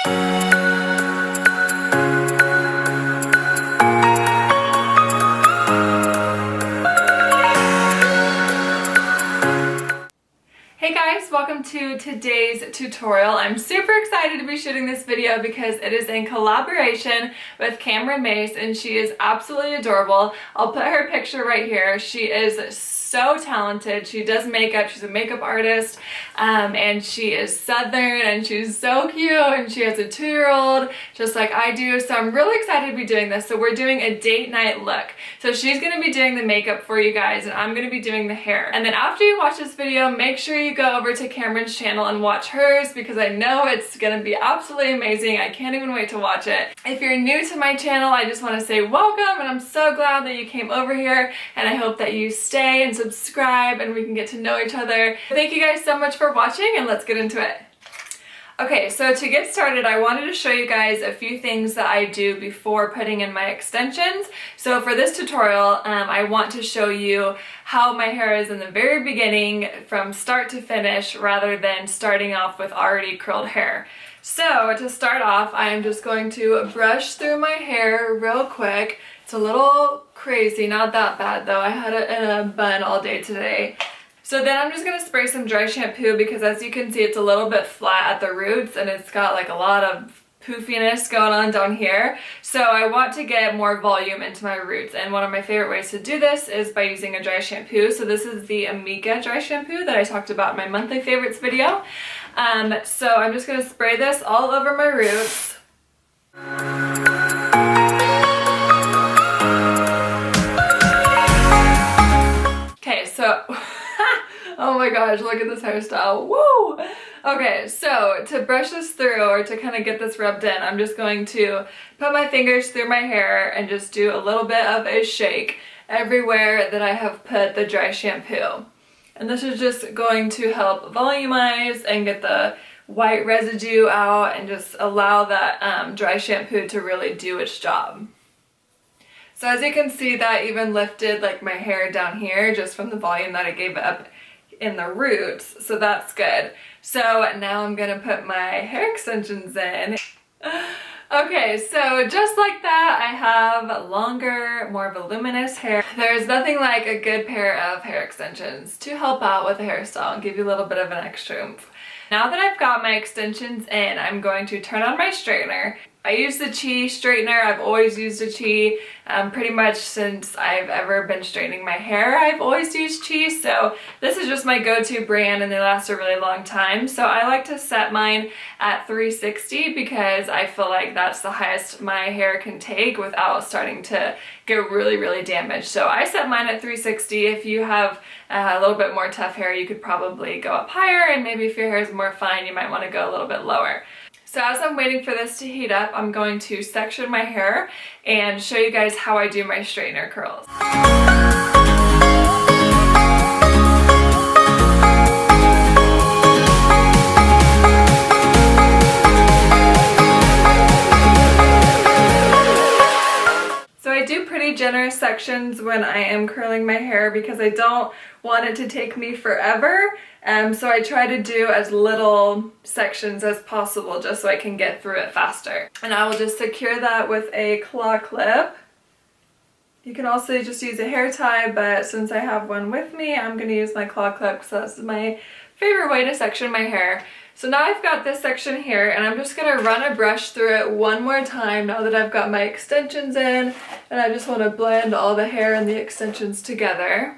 Hey guys, welcome to today's tutorial. I'm super excited to be shooting this video because it is in collaboration with Mace, and she is absolutely adorable. I'll put her picture right here. She is so talented. She does makeup. She's a makeup artist, and she is Southern, and she's so cute, and she has a 2-year-old just like I do. So I'm really excited to be doing this. So we're doing a date night look. So she's going to be doing the makeup for you guys, and I'm going to be doing the hair. And then after you watch this video, make sure you go over to Cameron's channel and watch hers, because I know it's going to be absolutely amazing. I can't even wait to watch it. If you're new to my channel, I just want to say welcome, and I'm so glad that you came over here, and I hope that you stay and subscribe and we can get to know each other. Thank you guys so much for watching, and let's get into it. Okay, so to get started, I wanted to show you guys a few things that I do before putting in my extensions. So for this tutorial, I want to show you how my hair is in the very beginning from start to finish, rather than starting off with already curled hair. So to start off, I am just going to brush through my hair real quick. It's a little crazy, not that bad though. I had it in a bun all day today. So then I'm just going to spray some dry shampoo, because as you can see, it's a little bit flat at the roots and it's got like a lot of poofiness going on down here. So I want to get more volume into my roots, and one of my favorite ways to do this is by using a dry shampoo. So this is the Amiga dry shampoo that I talked about in my monthly favorites video. So I'm just going to spray this all over my roots. Okay, so oh my gosh, look at this hairstyle. Woo! Okay, so to brush this through, or to kind of get this rubbed in, I'm just going to put my fingers through my hair and just do a little bit of a shake everywhere that I have put the dry shampoo. And this is just going to help volumize and get the white residue out, and just allow that dry shampoo to really do its job. So as you can see, that even lifted like my hair down here just from the volume that I gave up in the roots, so that's good. So now I'm gonna put my hair extensions in. Okay, so just like that, I have longer, more voluminous hair. There's nothing like a good pair of hair extensions to help out with the hairstyle and give you a little bit of an extra oomph. Now that I've got my extensions in, I'm going to turn on my straightener. I use the Chi straightener. I've always used a Chi. Pretty much since I've ever been straightening my hair, I've always used Chi. So this is just my go-to brand, and they last a really long time. So I like to set mine at 360, because I feel like that's the highest my hair can take without starting to get really, really damaged. So I set mine at 360. If you have a little bit more tough hair, you could probably go up higher, and maybe if your hair is more fine, you might want to go a little bit lower. So as I'm waiting for this to heat up, I'm going to section my hair and show you guys how I do my straightener curls. So I do pretty generous sections when I am curling my hair, because I don't want it to take me forever. So I try to do as little sections as possible just so I can get through it faster. And I will just secure that with a claw clip. You can also just use a hair tie, but since I have one with me, I'm going to use my claw clip because that's my favorite way to section my hair. So now I've got this section here, and I'm just going to run a brush through it one more time now that I've got my extensions in, and I just want to blend all the hair and the extensions together.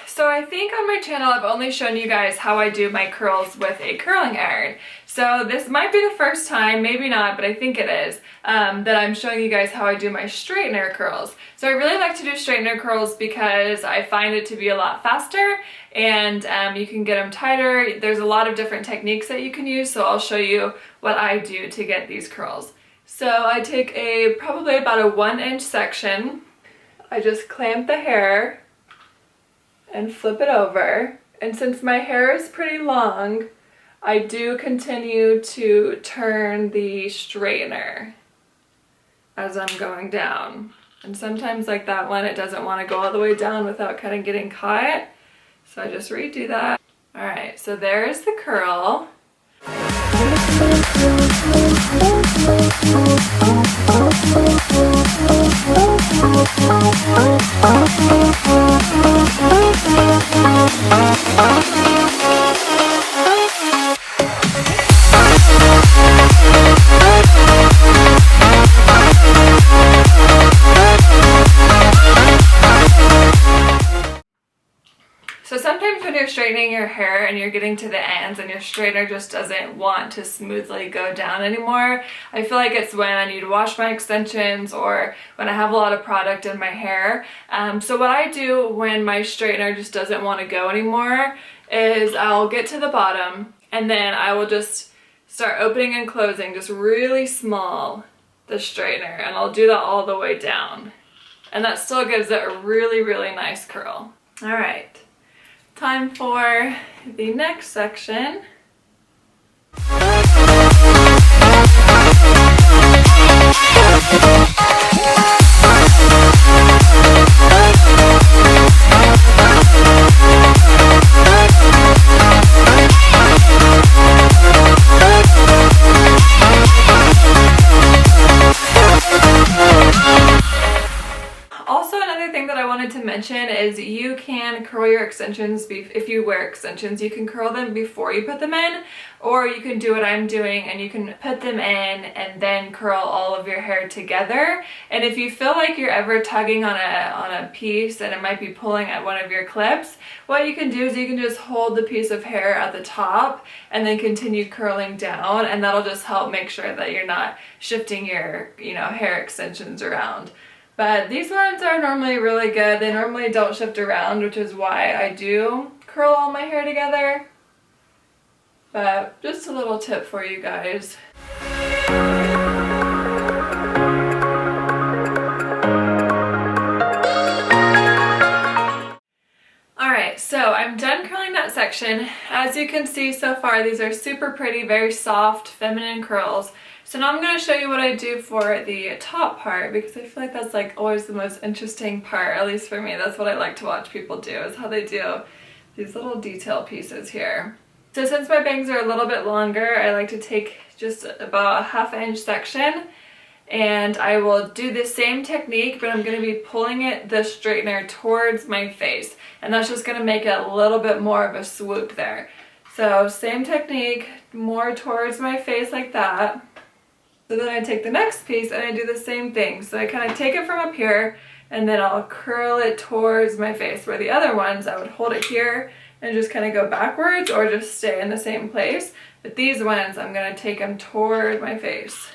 So I think on my channel I've only shown you guys how I do my curls with a curling iron. So this might be the first time, maybe not, but I think it is, that I'm showing you guys how I do my straightener curls. So I really like to do straightener curls because I find it to be a lot faster, and you can get them tighter. There's a lot of different techniques that you can use, so I'll show you what I do to get these curls. So I take probably about a 1-inch section. I just clamp the hair and flip it over. And since my hair is pretty long, I do continue to turn the straightener as I'm going down. And sometimes like that one, it doesn't want to go all the way down without kind of getting caught. So I just redo that. Alright, so there's the curl. straightening your hair and you're getting to the ends and your straightener just doesn't want to smoothly go down anymore, I feel like it's when I need to wash my extensions or when I have a lot of product in my hair. So what I do when my straightener just doesn't want to go anymore is I'll get to the bottom and then I will just start opening and closing just really small the straightener, and I'll do that all the way down. And that still gives it a really, really nice curl. All right, time for the next section. Is you can curl your extensions if you wear extensions. You can curl them before you put them in, or you can do what I'm doing and you can put them in and then curl all of your hair together. And if you feel like you're ever tugging on a piece and it might be pulling at one of your clips, what you can do is you can just hold the piece of hair at the top and then continue curling down, and that'll just help make sure that you're not shifting your hair extensions around. But these ones are normally really good. They normally don't shift around, which is why I do curl all my hair together. But just a little tip for you guys. Alright, so I'm done curling that section. As you can see so far, these are super pretty, very soft, feminine curls. So now I'm going to show you what I do for the top part, because I feel like that's like always the most interesting part, at least for me. That's what I like to watch people do, is how they do these little detail pieces here. So since my bangs are a little bit longer, I like to take just about a ½ inch section, and I will do the same technique, but I'm going to be pulling the straightener towards my face, and that's just going to make it a little bit more of a swoop there. So same technique, more towards my face like that. So then I take the next piece and I do the same thing. So I kind of take it from up here and then I'll curl it towards my face, where the other ones I would hold it here and just kind of go backwards or just stay in the same place. But these ones, I'm going to take them toward my face.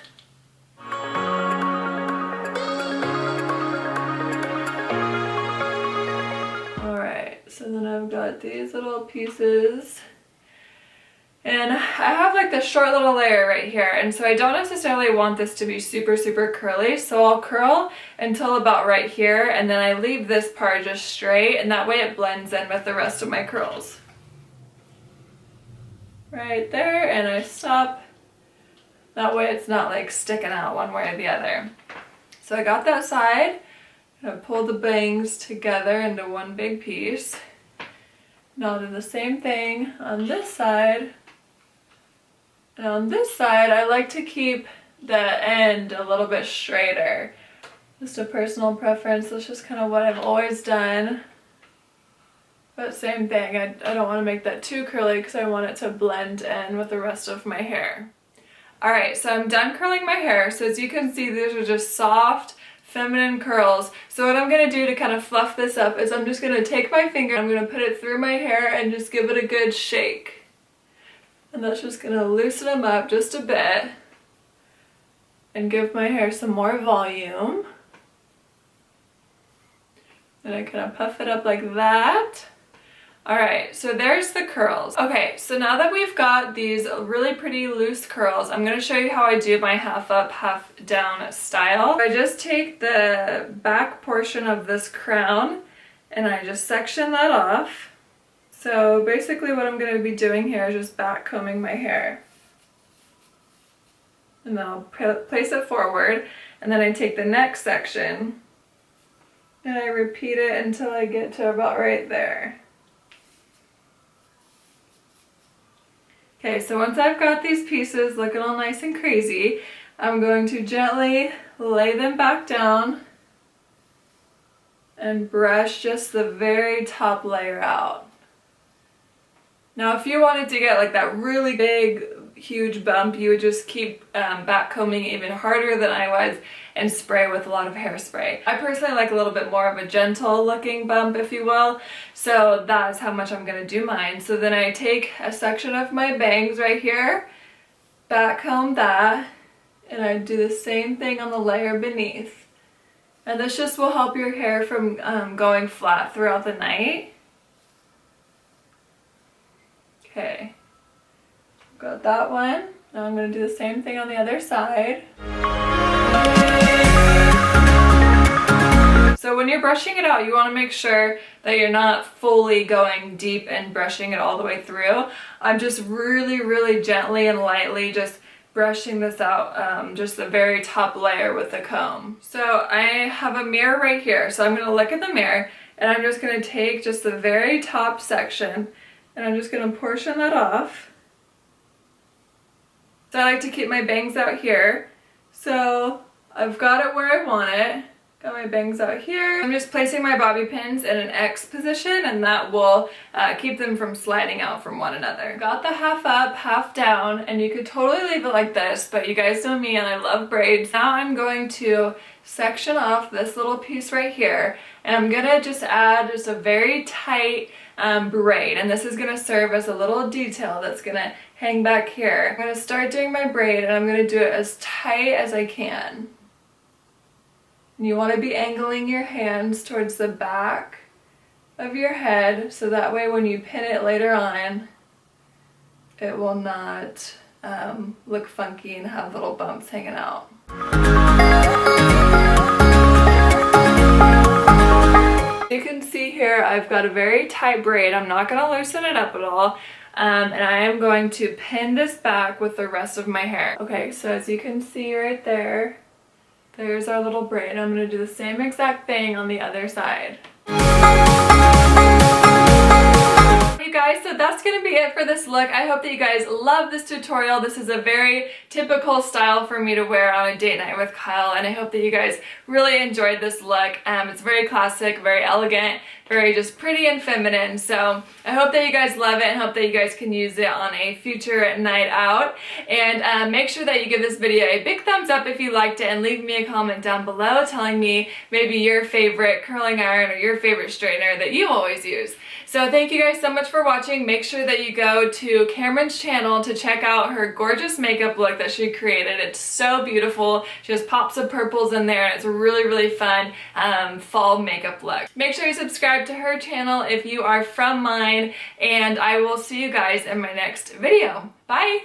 Alright, so then I've got these little pieces. And I have like this short little layer right here, and so I don't necessarily want this to be super, super curly, so I'll curl until about right here, and then I leave this part just straight, and that way it blends in with the rest of my curls. Right there, and I stop. That way it's not like sticking out one way or the other. So I got that side, and I pull the bangs together into one big piece. Now I'll do the same thing on this side. And on this side, I like to keep the end a little bit straighter. Just a personal preference. That's just kind of what I've always done. But same thing, I don't want to make that too curly because I want it to blend in with the rest of my hair. Alright, so I'm done curling my hair. So as you can see, these are just soft, feminine curls. So what I'm going to do to kind of fluff this up is I'm just going to take my finger, I'm going to put it through my hair and just give it a good shake. And that's just going to loosen them up just a bit and give my hair some more volume. And I kind of puff it up like that. Alright, so there's the curls. Okay, so now that we've got these really pretty loose curls, I'm going to show you how I do my half up, half down style. I just take the back portion of this crown and I just section that off. So basically what I'm going to be doing here is just back combing my hair. And then I'll place it forward, and then I take the next section and I repeat it until I get to about right there. Okay, so once I've got these pieces looking all nice and crazy, I'm going to gently lay them back down and brush just the very top layer out. Now if you wanted to get like that really big huge bump, you would just keep back combing even harder than I was and spray with a lot of hairspray. I personally like a little bit more of a gentle looking bump, if you will, so that's how much I'm gonna do mine. So then I take a section of my bangs right here, back comb that, and I do the same thing on the layer beneath. And this just will help your hair from going flat throughout the night. Okay, got that one. Now I'm going to do the same thing on the other side. So when you're brushing it out, you want to make sure that you're not fully going deep and brushing it all the way through. I'm just really gently and lightly just brushing this out, just the very top layer with the comb. So I have a mirror right here, so I'm going to look in the mirror and I'm just going to take just the very top section and I'm just going to portion that off. So I like to keep my bangs out here. So I've got it where I want it. Got my bangs out here. I'm just placing my bobby pins in an X position and that will keep them from sliding out from one another. Got the half up, half down, and you could totally leave it like this, but you guys know me and I love braids. Now I'm going to section off this little piece right here and I'm gonna just add just a very tight braid, and this is going to serve as a little detail that's going to hang back here. I'm going to start doing my braid and I'm going to do it as tight as I can. And you want to be angling your hands towards the back of your head so that way when you pin it later on it will not look funky and have little bumps hanging out. You can see here I've got a very tight braid. I'm not going to loosen it up at all, and I am going to pin this back with the rest of my hair. Okay, so as you can see right there, there's our little braid. I'm going to do the same exact thing on the other side. You guys, so that's going to be it for this look. I hope that you guys love this tutorial. This is a very typical style for me to wear on a date night with Kyle, and I hope that you guys really enjoyed this look. It's very classic, very elegant, very just pretty and feminine. So I hope that you guys love it and hope that you guys can use it on a future night out. And make sure that you give this video a big thumbs up if you liked it and leave me a comment down below telling me maybe your favorite curling iron or your favorite straightener that you always use. So thank you guys so much for watching. Make sure that you go to Cameron's channel to check out her gorgeous makeup look that she created. It's so beautiful. She has pops of purples in there and it's a really fun fall makeup look. Make sure you subscribe to her channel if you are from mine, and I will see you guys in my next video. Bye!